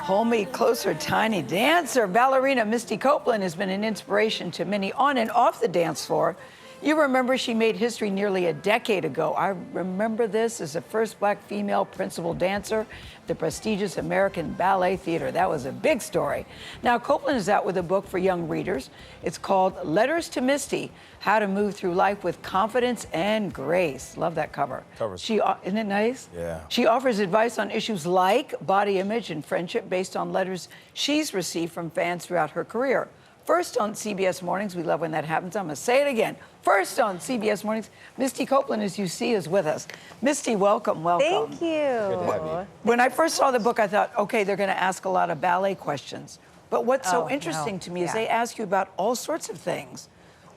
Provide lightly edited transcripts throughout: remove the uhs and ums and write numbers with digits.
Hold me closer, tiny dancer. Ballerina Misty Copeland has been an inspiration to many on and off the dance floor. You remember she made history nearly a decade ago. I remember this as the first black female principal dancer at the prestigious American Ballet Theatre. That was a big story. Now, Copeland is out with a book for young readers. It's called Letters to Misty, How to Move Through Life with Confidence and Grace. Love that cover. Isn't it nice? Yeah. She offers advice on issues like body image and friendship based on letters she's received from fans throughout her career. First on CBS Mornings, we love when that happens. I'm going to say it again. First on CBS Mornings, Misty Copeland, as you see, is with us. Misty, welcome, welcome. Thank you. Good to have you. When I first saw the book, I thought, okay, they're going to ask a lot of ballet questions. But what's so interesting to me is they ask you about all sorts of things.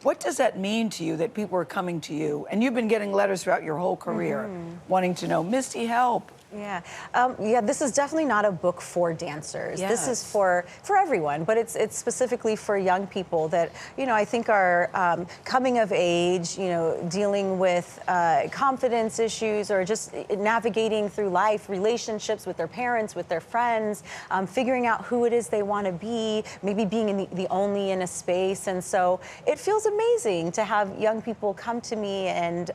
What does that mean to you that people are coming to you? And you've been getting letters throughout your whole career, wanting to know, Misty, help. Yeah, this is definitely not a book for dancers. Yes. This is for everyone, but it's specifically for young people that, I think are coming of age, dealing with confidence issues or just navigating through life, relationships with their parents, with their friends, figuring out who it is they want to be, maybe being the only in a space. And so it feels amazing to have young people come to me and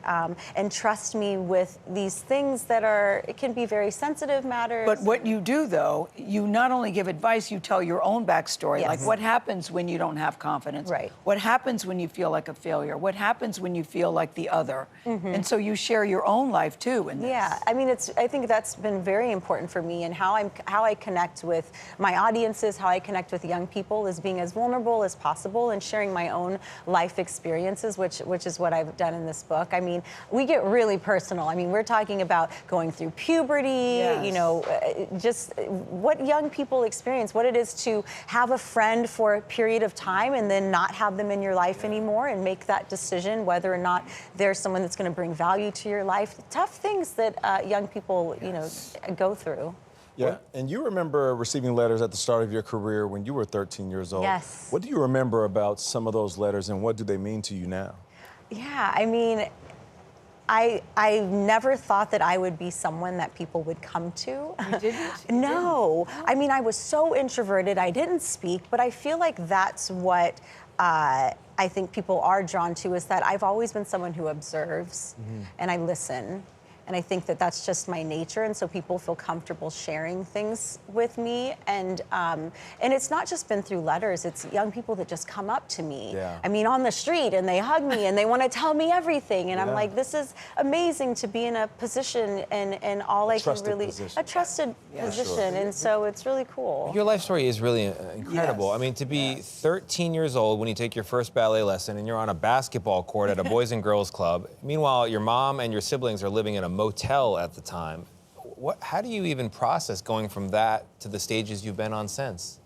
trust me with these things that it can be very sensitive matters. But what you do, though, you not only give advice, you tell your own backstory. Yes. Like what happens when you don't have confidence? Right. What happens when you feel like a failure? What happens when you feel like the other? And so you share your own life, too, in this. Yeah, I mean, I think that's been very important for me, and how I connect with my audiences, how I connect with young people, is being as vulnerable as possible and sharing my own life experiences, which is what I've done in this book. I mean, we get really personal. I mean, we're talking about going through puberty, just what young people experience, what it is to have a friend for a period of time and then not have them in your life anymore, and make that decision whether or not they're someone that's going to bring value to your life. Tough things that young people, go through. Yeah, and you remember receiving letters at the start of your career when you were 13 years old. Yes. What do you remember about some of those letters, and what do they mean to you now? Yeah, I mean, I never thought that I would be someone that people would come to. You didn't? No. I mean, I was so introverted, I didn't speak, but I feel like that's what I think people are drawn to, is that I've always been someone who observes and I listen. And I think that that's just my nature, and so people feel comfortable sharing things with me. And it's not just been through letters, it's young people that just come up to me. Yeah. I mean, on the street, and they hug me, and they want to tell me everything. And I'm like, this is amazing to be in a position, and all I can really... Position. A trusted position, and so it's really cool. Your life story is really incredible. Yes. I mean, to be 13 years old when you take your first ballet lesson and you're on a basketball court at a Boys and Girls Club. Meanwhile, your mom and your siblings are living in a motel at the time. How do you even process going from that to the stages you've been on since?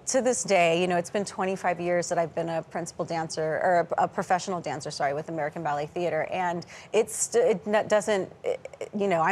To this day, it's been 25 years that I've been a principal dancer, or a professional dancer, sorry, with American Ballet Theatre, and I'm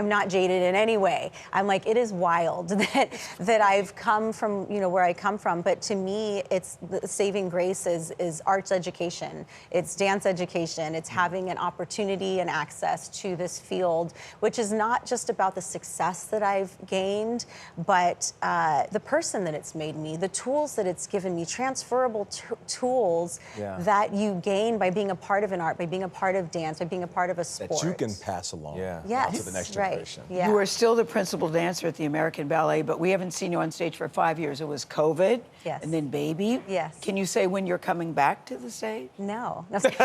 not jaded in any way. I'm like, it is wild that I've come from, where I come from, but to me, it's the saving grace is arts education, it's dance education, it's having an opportunity and access to this field, which is not just about the success that I've gained, but the person that it's made me, the tools that it's given me, transferable tools that you gain by being a part of an art, by being a part of dance, by being a part of a sport. That you can pass along to the next generation. Yeah. You are still the principal dancer at the American Ballet, but we haven't seen you on stage for 5 years. It was COVID, and then baby. Yes. Can you say when you're coming back to the stage? No. You can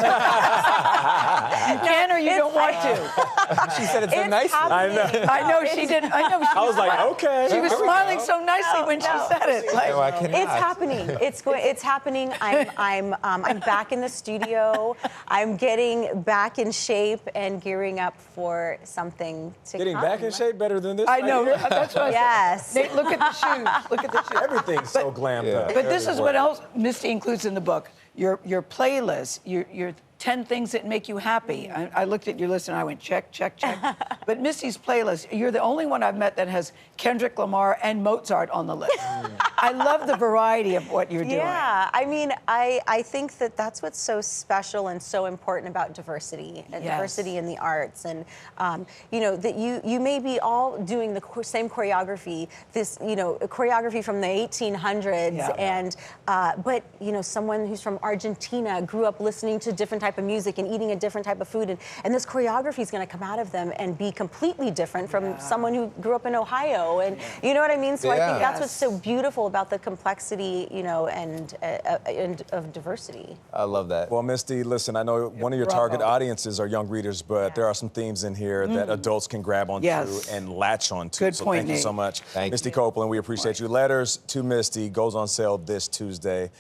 or you don't want to? She said it so nicely. I know she didn't. I know. I was like, okay. She was smiling so nicely when she said it. No, I cannot. It's happening. It's happening. I'm back in the studio. I'm getting back in shape and gearing up for something to Getting come. back in shape better than this? I know. That's what I Yes. said. Nate, look at the shoes. Look at the shoes. Everything's so glammed up. But this is what else Misty includes in the book. Your playlist, your 10 things that make you happy. I looked at your list and I went, check, check, check. But Misty's playlist, you're the only one I've met that has Kendrick Lamar and Mozart on the list. I love the variety of what you're doing. Yeah, I mean, I think that that's what's so special and so important about diversity and Yes. diversity in the arts. And, you know, that you may be all doing the same choreography, this, you know, choreography from the 1800s. Yeah. And, but, you know, someone who's from Argentina grew up listening to a different type of music and eating a different type of food. And this choreography is going to come out of them and be completely different from someone who grew up in Ohio. And you know what I mean? So I think that's what's so beautiful about the complexity, you know, and of diversity. I love that. Well, Misty, listen, I know one of your target audiences are young readers, but there are some themes in here that adults can grab onto and latch onto. Good so point, thank you Nate. so much. Thank Misty you. Copeland, we appreciate you. Letters to Misty goes on sale this Tuesday.